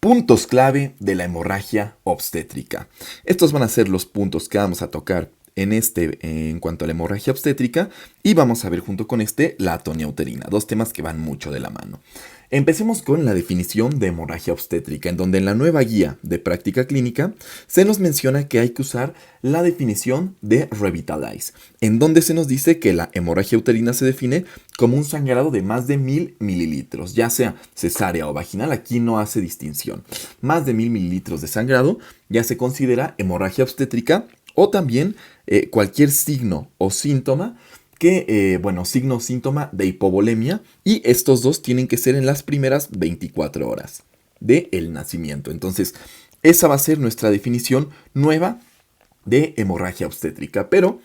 Puntos clave de la hemorragia obstétrica. Estos van a ser los puntos que vamos a tocar en cuanto a la hemorragia obstétrica, y vamos a ver junto con la atonía uterina, dos temas que van mucho de la mano. Empecemos con la definición de hemorragia obstétrica, en donde en la nueva guía de práctica clínica se nos menciona que hay que usar la definición de Revitalize, en donde se nos dice que la hemorragia uterina se define como un sangrado de más de 1000 mililitros, ya sea cesárea o vaginal, aquí no hace distinción. Más de 1000 mililitros de sangrado ya se considera hemorragia obstétrica, o también cualquier signo o síntoma signo o síntoma de hipovolemia, y estos dos tienen que ser en las primeras 24 horas del nacimiento. Entonces, esa va a ser nuestra definición nueva de hemorragia obstétrica, pero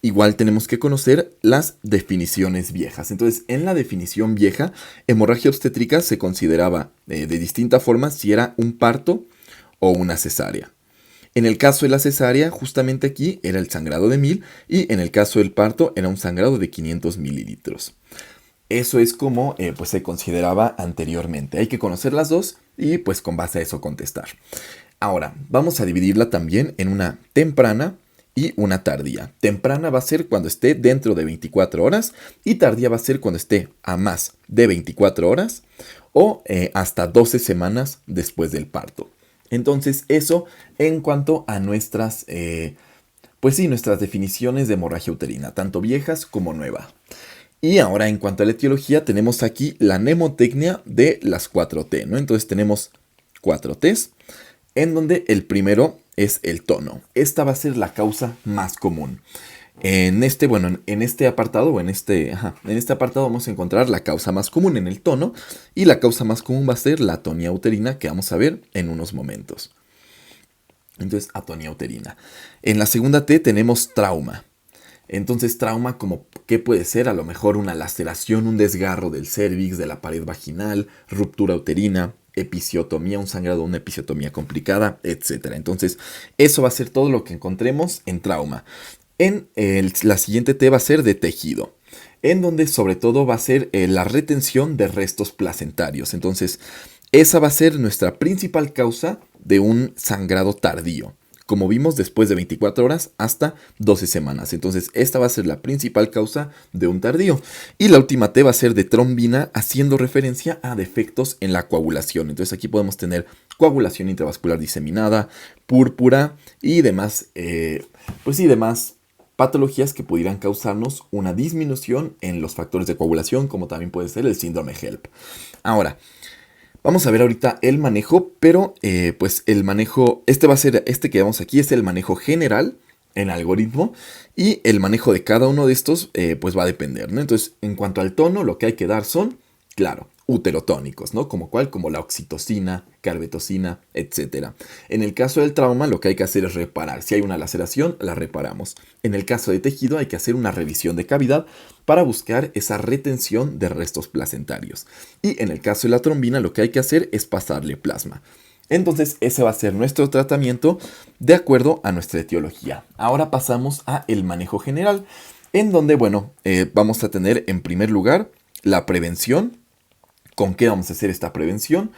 igual tenemos que conocer las definiciones viejas. Entonces, en la definición vieja, hemorragia obstétrica se consideraba de distinta forma si era un parto o una cesárea. En el caso de la cesárea, justamente aquí era el sangrado de 1000, y en el caso del parto era un sangrado de 500 mililitros. Eso es como pues se consideraba anteriormente. Hay que conocer las dos y pues con base a eso contestar. Ahora, vamos a dividirla también en una temprana y una tardía. Temprana va a ser cuando esté dentro de 24 horas y tardía va a ser cuando esté a más de 24 horas o hasta 12 semanas después del parto. Entonces, eso en cuanto a nuestras definiciones de hemorragia uterina, tanto viejas como nuevas. Y ahora, en cuanto a la etiología, tenemos aquí la mnemotecnia de las 4T, ¿no? Entonces tenemos 4Ts, en donde el primero es el tono. Esta va a ser la causa más común. En este apartado vamos a encontrar la causa más común en el tono, y la causa más común va a ser la atonía uterina, que vamos a ver en unos momentos. Entonces, atonía uterina. En la segunda T tenemos trauma. Entonces, trauma, como ¿qué puede ser? A lo mejor una laceración, un desgarro del cérvix, de la pared vaginal, ruptura uterina, episiotomía, un sangrado, una episiotomía complicada, etc. Entonces, eso va a ser todo lo que encontremos en trauma. La siguiente T va a ser de tejido, en donde sobre todo va a ser la retención de restos placentarios. Entonces, esa va a ser nuestra principal causa de un sangrado tardío, como vimos, después de 24 horas hasta 12 semanas. Entonces, esta va a ser la principal causa de un tardío. Y la última T va a ser de trombina, haciendo referencia a defectos en la coagulación. Entonces, aquí podemos tener coagulación intravascular diseminada, púrpura y demás, demás patologías que pudieran causarnos una disminución en los factores de coagulación, como también puede ser el síndrome HELP. Ahora, vamos a ver ahorita el manejo, pero el manejo, este que vemos aquí es el manejo general en algoritmo, y el manejo de cada uno de estos pues va a depender, ¿no? Entonces, en cuanto al tono, lo que hay que dar son, claro, uterotónicos, ¿no? Como la oxitocina, carbetocina, etc. En el caso del trauma, lo que hay que hacer es reparar. Si hay una laceración, la reparamos. En el caso de tejido, hay que hacer una revisión de cavidad para buscar esa retención de restos placentarios. Y en el caso de la trombina, lo que hay que hacer es pasarle plasma. Entonces, ese va a ser nuestro tratamiento de acuerdo a nuestra etiología. Ahora pasamos a el manejo general, en donde, vamos a tener en primer lugar la prevención. ¿Con qué vamos a hacer esta prevención?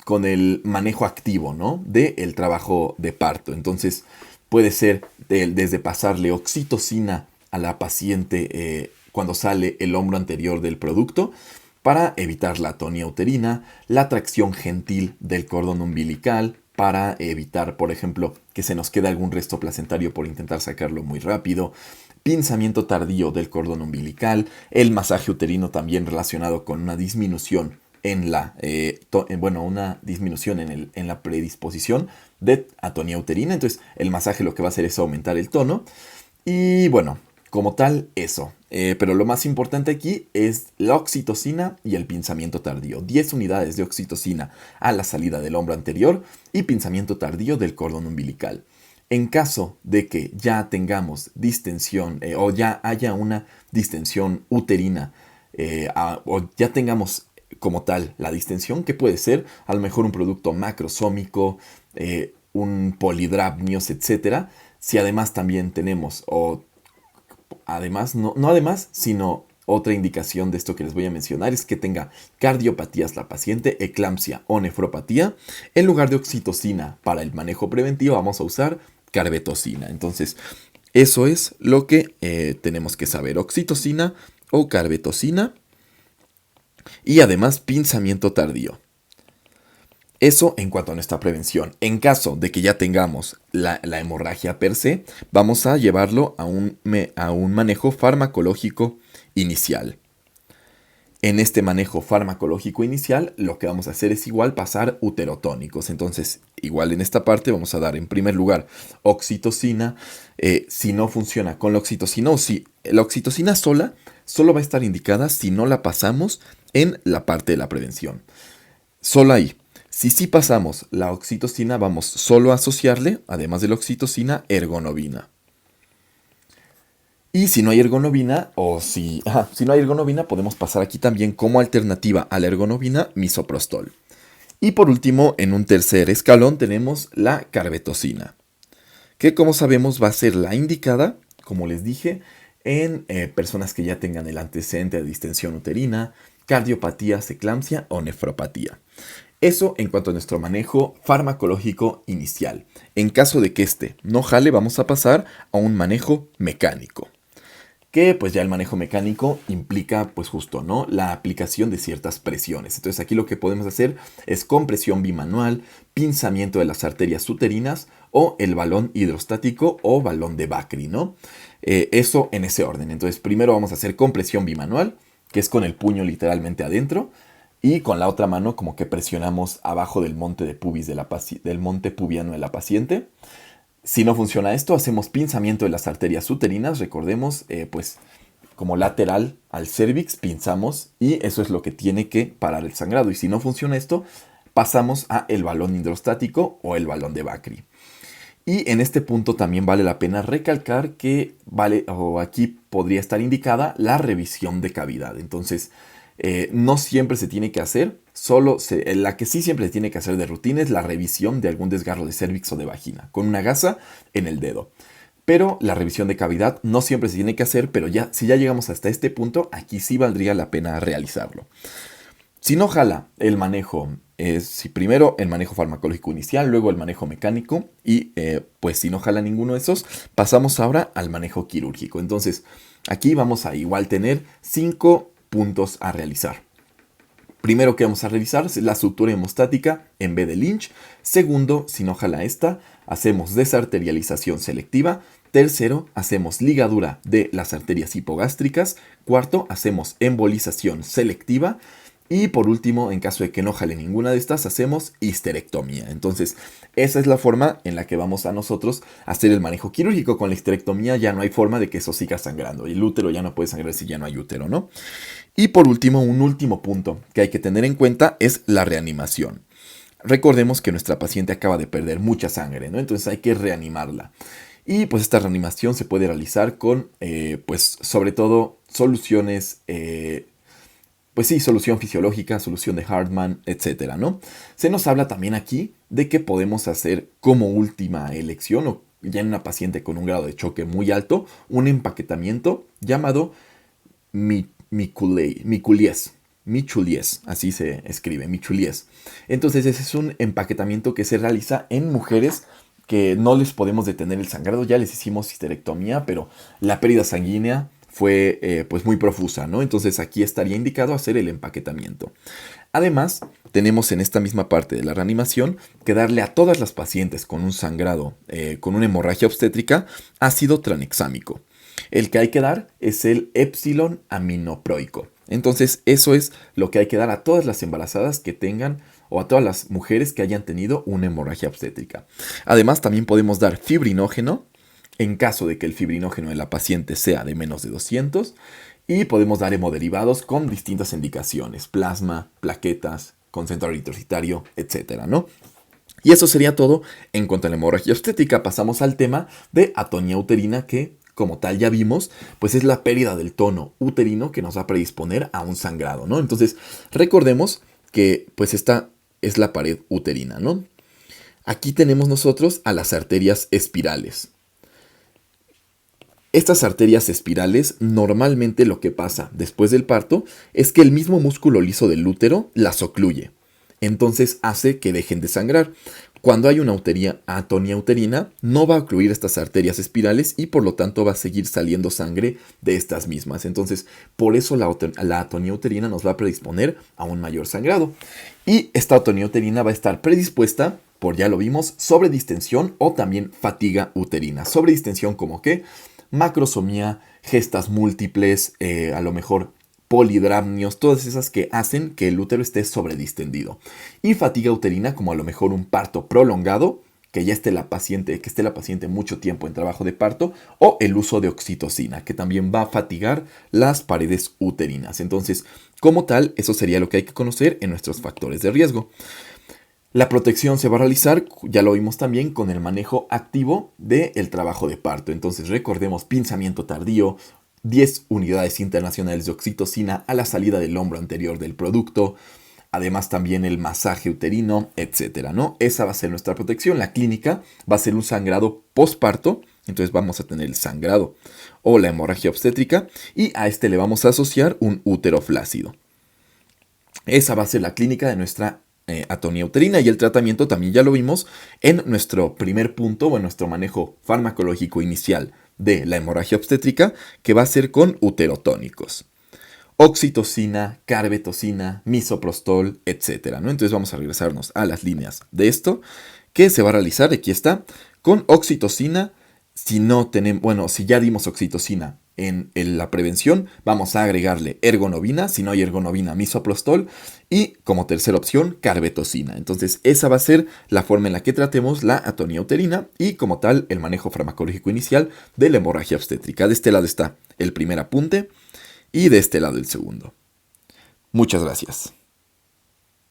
Con el manejo activo, ¿no? Del trabajo de parto. Entonces, puede ser desde pasarle oxitocina a la paciente cuando sale el hombro anterior del producto, para evitar la atonía uterina, la tracción gentil del cordón umbilical, para evitar, por ejemplo, que se nos quede algún resto placentario por intentar sacarlo muy rápido, pinzamiento tardío del cordón umbilical, el masaje uterino también relacionado con una disminución en la predisposición de atonía uterina. Entonces, el masaje lo que va a hacer es aumentar el tono. Y como tal, eso. Pero lo más importante aquí es la oxitocina y el pinzamiento tardío. 10 unidades de oxitocina a la salida del hombro anterior y pinzamiento tardío del cordón umbilical. En caso de que ya tengamos distensión o ya haya una distensión uterina o ya tengamos como tal la distensión, que puede ser a lo mejor un producto macrosómico, un polidrapnios, etc. Si además también tenemos, no además, sino Otra indicación de esto que les voy a mencionar es que tenga cardiopatías la paciente, eclampsia o nefropatía. En lugar de oxitocina para el manejo preventivo vamos a usar carbetocina. Entonces, eso es lo que tenemos que saber. Oxitocina o carbetocina. Y además pinzamiento tardío. Eso en cuanto a nuestra prevención. En caso de que ya tengamos la hemorragia per se, vamos a llevarlo a un manejo farmacológico inicial. En este manejo farmacológico inicial, lo que vamos a hacer es igual pasar uterotónicos. Entonces, igual en esta parte vamos a dar en primer lugar oxitocina. Si no funciona con la oxitocina o si la oxitocina sola, solo va a estar indicada si no la pasamos en la parte de la prevención. Solo ahí. Si sí pasamos la oxitocina, vamos solo a asociarle, además de la oxitocina, ergonovina. Y si no hay ergonovina, si no hay ergonovina, podemos pasar aquí también como alternativa a la ergonovina, misoprostol. Y por último, en un tercer escalón tenemos la carbetocina, que como sabemos va a ser la indicada, como les dije, en personas que ya tengan el antecedente de distensión uterina, cardiopatía, eclampsia o nefropatía. Eso en cuanto a nuestro manejo farmacológico inicial. En caso de que este no jale, vamos a pasar a un manejo mecánico. Que pues ya el manejo mecánico implica pues justo, ¿no? La aplicación de ciertas presiones. Entonces aquí lo que podemos hacer es compresión bimanual, pinzamiento de las arterias uterinas o el balón hidrostático o balón de Bakri, ¿no? Eso en ese orden. Entonces primero vamos a hacer compresión bimanual, que es con el puño literalmente adentro. Y con la otra mano como que presionamos abajo del monte de pubis del monte pubiano de la paciente. Si no funciona esto, hacemos pinzamiento de las arterias uterinas. Recordemos, pues como lateral al cérvix, pinzamos y eso es lo que tiene que parar el sangrado. Y si no funciona esto, pasamos a el balón hidrostático o el balón de Bakri. Y en este punto también vale la pena recalcar que aquí podría estar indicada la revisión de cavidad. Entonces, no siempre se tiene que hacer, la que sí siempre se tiene que hacer de rutina es la revisión de algún desgarro de cérvix o de vagina, con una gasa en el dedo. Pero la revisión de cavidad no siempre se tiene que hacer, pero si ya llegamos hasta este punto, aquí sí valdría la pena realizarlo. Si no jala el manejo, si primero el manejo farmacológico inicial, luego el manejo mecánico y pues si no jala ninguno de esos, pasamos ahora al manejo quirúrgico. Entonces aquí vamos a igual tener 5 puntos a realizar. Primero que vamos a revisar es la sutura hemostática en B de Lynch. Segundo, si no jala esta, hacemos desarterialización selectiva. Tercero, hacemos ligadura de las arterias hipogástricas. Cuarto, hacemos embolización selectiva. Y por último, en caso de que no jale ninguna de estas, hacemos histerectomía. Entonces, esa es la forma en la que vamos a nosotros hacer el manejo quirúrgico. Con la histerectomía ya no hay forma de que eso siga sangrando. Y el útero ya no puede sangrar si ya no hay útero, ¿no? Y por último, un último punto que hay que tener en cuenta es la reanimación. Recordemos que nuestra paciente acaba de perder mucha sangre, ¿no? Entonces hay que reanimarla. Y pues esta reanimación se puede realizar con, pues sobre todo, soluciones pues sí, solución fisiológica, solución de Hartmann, etcétera, ¿no? Se nos habla también aquí de que podemos hacer como última elección o ya en una paciente con un grado de choque muy alto, un empaquetamiento llamado Miculies, así se escribe, Miculies. Entonces ese es un empaquetamiento que se realiza en mujeres que no les podemos detener el sangrado, ya les hicimos histerectomía, pero la pérdida sanguínea fue pues muy profusa, ¿no? Entonces aquí estaría indicado hacer el empaquetamiento. Además, tenemos en esta misma parte de la reanimación que darle a todas las pacientes con un sangrado, con una hemorragia obstétrica, ácido tranexámico. El que hay que dar es el épsilon aminoproico. Entonces eso es lo que hay que dar a todas las embarazadas que tengan o a todas las mujeres que hayan tenido una hemorragia obstétrica. Además también podemos dar fibrinógeno, en caso de que el fibrinógeno de la paciente sea de menos de 200, y podemos dar hemoderivados con distintas indicaciones, plasma, plaquetas, concentrador eritrocitario, etcétera, ¿no? Y eso sería todo en cuanto a la hemorragia obstétrica. Pasamos al tema de atonía uterina que, como tal ya vimos, pues es la pérdida del tono uterino que nos va a predisponer a un sangrado, ¿no? Entonces, recordemos que pues esta es la pared uterina, ¿no? Aquí tenemos nosotros a las arterias espirales. Estas arterias espirales, normalmente lo que pasa después del parto es que el mismo músculo liso del útero las ocluye. Entonces hace que dejen de sangrar. Cuando hay una atonía uterina, no va a ocluir estas arterias espirales y por lo tanto va a seguir saliendo sangre de estas mismas. Entonces, por eso la atonía uterina nos va a predisponer a un mayor sangrado. Y esta atonía uterina va a estar predispuesta, por ya lo vimos, sobredistensión o también fatiga uterina. Sobredistensión como que macrosomía, gestas múltiples, a lo mejor polidramnios, todas esas que hacen que el útero esté sobredistendido. Y fatiga uterina como a lo mejor un parto prolongado, que esté la paciente mucho tiempo en trabajo de parto, o el uso de oxitocina, que también va a fatigar las paredes uterinas. Entonces, como tal, eso sería lo que hay que conocer en nuestros factores de riesgo. La protección se va a realizar, ya lo vimos también, con el manejo activo del trabajo de parto. Entonces recordemos pinzamiento tardío, 10 unidades internacionales de oxitocina a la salida del hombro anterior del producto, además también el masaje uterino, etcétera, ¿no? Esa va a ser nuestra protección. La clínica va a ser un sangrado postparto, entonces vamos a tener el sangrado o la hemorragia obstétrica y a este le vamos a asociar un útero flácido. Esa va a ser la clínica de nuestra atonía uterina y el tratamiento también ya lo vimos en nuestro primer punto o en nuestro manejo farmacológico inicial de la hemorragia obstétrica, que va a ser con uterotónicos. Oxitocina, carbetocina, misoprostol, etcétera, ¿no? Entonces vamos a regresarnos a las líneas de esto, que se va a realizar, aquí está, con oxitocina. Si ya dimos oxitocina en la prevención, vamos a agregarle ergonovina, si no hay ergonovina, misoprostol, y como tercera opción, carbetocina. Entonces esa va a ser la forma en la que tratemos la atonía uterina y como tal el manejo farmacológico inicial de la hemorragia obstétrica. De este lado está el primer apunte y de este lado el segundo. Muchas gracias.